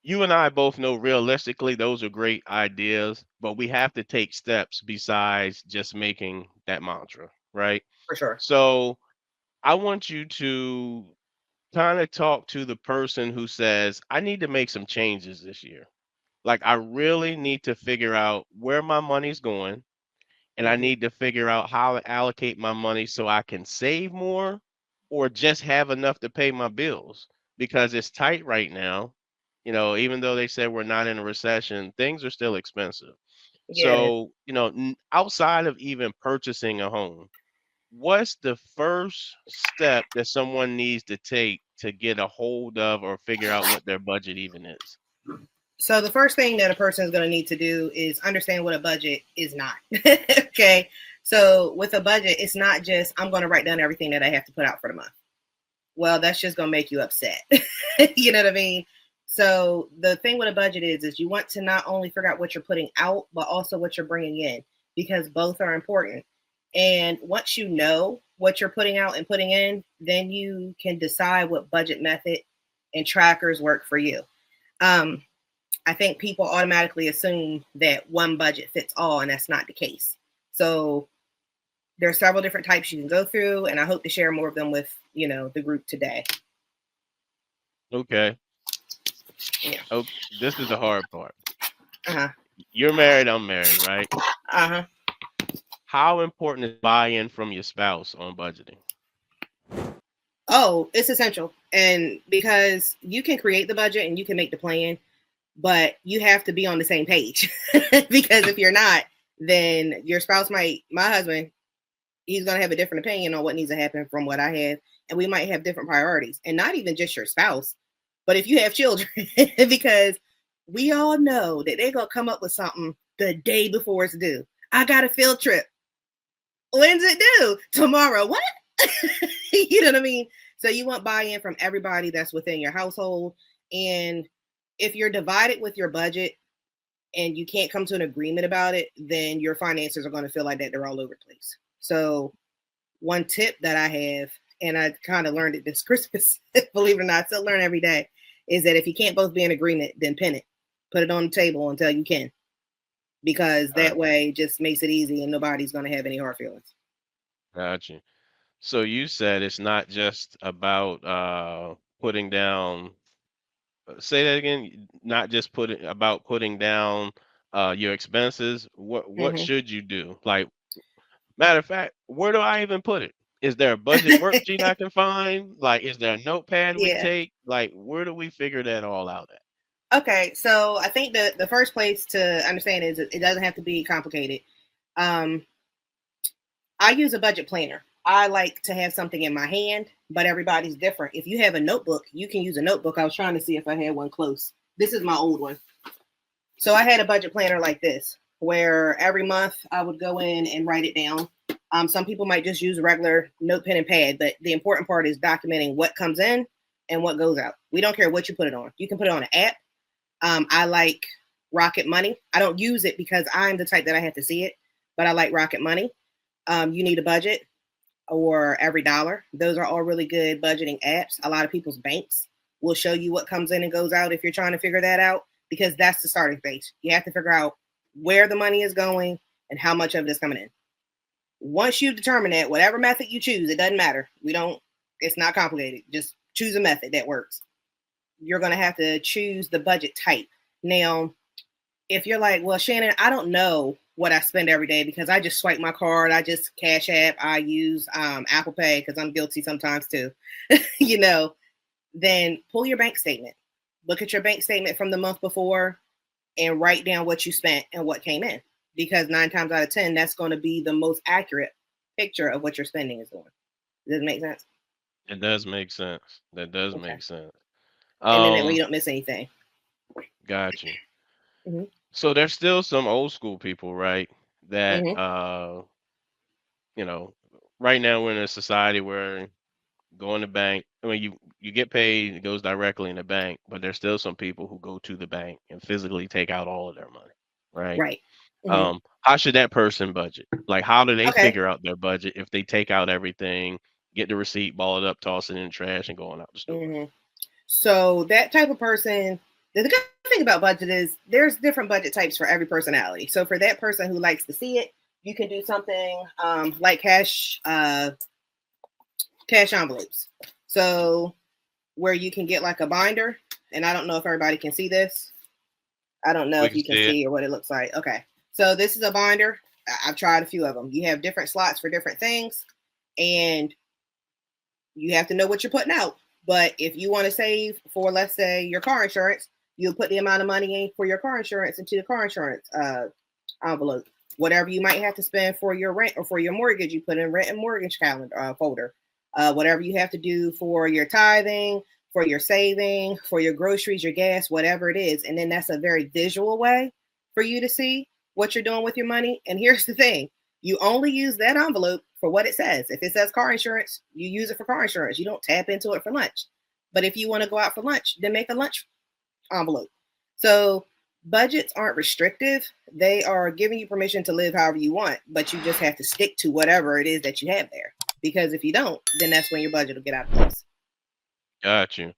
you and I both know realistically those are great ideas, but we have to take steps besides just making that mantra, right? For sure. So I want you to kind of talk to the person who says, I need to make some changes this year. Like, I really need to figure out where my money's going, and I Hmm. need to figure out how to allocate my money so I can save more or just have enough to pay my bills because it's tight right now. Even though they said we're not in a recession, things are still expensive. Yeah, it is. So, outside of even purchasing a home, what's the first step that someone needs to take to get a hold of or figure out what their budget even is? So the first thing that a person is going to need to do is understand what a budget is not. Okay. So with a budget, it's not just I'm going to write down everything that I have to put out for the month. Well, that's just going to make you upset. You know what I mean? So the thing with a budget is you want to not only figure out what you're putting out, but also what you're bringing in because both are important. And once you know what you're putting out and putting in, then you can decide what budget method and trackers work for you. Um, I think people automatically assume that one budget fits all, and that's not the case. So there are several different types you can go through, and I hope to share more of them with the group today. Okay. Yeah. Oh, this is the hard part. Uh huh. You're married, I'm married, right? Uh huh. How important is buy-in from your spouse on budgeting? Oh, it's essential, and because you can create the budget and you can make the plan, but you have to be on the same page. Because if you're not, then your spouse might. My husband, he's going to have a different opinion on what needs to happen from what I have, and we might have different priorities, and not even just your spouse, but if you have children, because we all know that they're going to come up with something the day before it's due. I got a field trip. When's it due? Tomorrow. What? You know what I mean? So you want buy-in from everybody that's within your household. And if you're divided with your budget and you can't come to an agreement about it, then your finances are going to feel like that they're all over the place. So one tip that I have, and I kind of learned it this Christmas, believe it or not, I still learn every day, is that if you can't both be in agreement, then pin it. Put it on the table until you can. Because that Gotcha. way it just makes it easy and nobody's going to have any hard feelings. Gotcha. So you said it's not just about putting down, say that again, not just putting down your expenses. What Hmm. should you do? Like, matter of fact, where do I even put it? Is there a budget worksheet I can find? Like, is there a notepad we Yeah. take? Like, where do we figure that all out at? Okay, so I think the first place to understand is it doesn't have to be complicated. Um, I use a budget planner. I like to have something in my hand, but everybody's different. If you have a notebook, you can use a notebook. I was trying to see if I had one close. This is my old one. So I had a budget planner like this, where every month I would go in and write it down. Some people might just use a regular note pen and pad, but the important part is documenting what comes in and what goes out. We don't care what you put it on. You can put it on an app. I like RocketMoney. I don't use it because I'm the type that I have to see it, but I like RocketMoney. You need a budget or EveryDollar. Those are all really good budgeting apps. A lot of people's banks will show you what comes in and goes out if you're trying to figure that out, because that's the starting phase. You have to figure out where the money is going and how much of it is coming in. Once you determine that, whatever method you choose, it doesn't matter. It's not complicated. Just choose a method that works. You're going to have to choose the budget type. Now, if you're like, well, Shannon, I don't know what I spend every day because I just swipe my card, I just Cash App, I use Apple Pay because I'm guilty sometimes too, you know, then pull your bank statement. Look at your bank statement from the month before and write down what you spent and what came in. Because 9 times out of 10, that's going to be the most accurate picture of what your spending is doing. Does it make sense? It does make sense. That does Okay. make sense. And then that way Um, you don't miss anything. got you. Mm-hmm. So there's still some old school people, right? That Mm-hmm. you know, right now we're in a society where going to bank, I mean, you get paid, it goes directly in the bank, but there's still some people who go to the bank and physically take out all of their money, right? Right. Mm-hmm. How should that person budget? Like, how do they Okay. figure out their budget if they take out everything, get the receipt, ball it up, toss it in the trash, and going out the store? Mm-hmm. So that type of person, there's a good thing about budget is there's different budget types for every personality. So for that person who likes to see it, you can do something like cash envelopes. So where you can get like a binder, and I don't know if everybody can see this. I don't know We if can you can see it. see or what it looks like. Okay. So this is a binder. I've tried a few of them. You have different slots for different things, and you have to know what you're putting out. But if you want to save for, let's say, your car insurance, you'll put the amount of money in for your car insurance into the car insurance envelope. Whatever you might have to spend for your rent or for your mortgage, you put in rent and mortgage calendar folder. Whatever you have to do for your tithing, for your saving, for your groceries, your gas, whatever it is. And then that's a very visual way for you to see what you're doing with your money. And here's the thing. You only use that envelope for what it says. If it says car insurance, you use it for car insurance. You don't tap into it for lunch. But if you want to go out for lunch, then make a lunch envelope. So budgets aren't restrictive. They are giving you permission to live however you want, but you just have to stick to whatever it is that you have there. Because if you don't, then that's when your budget will get out of place. Got you.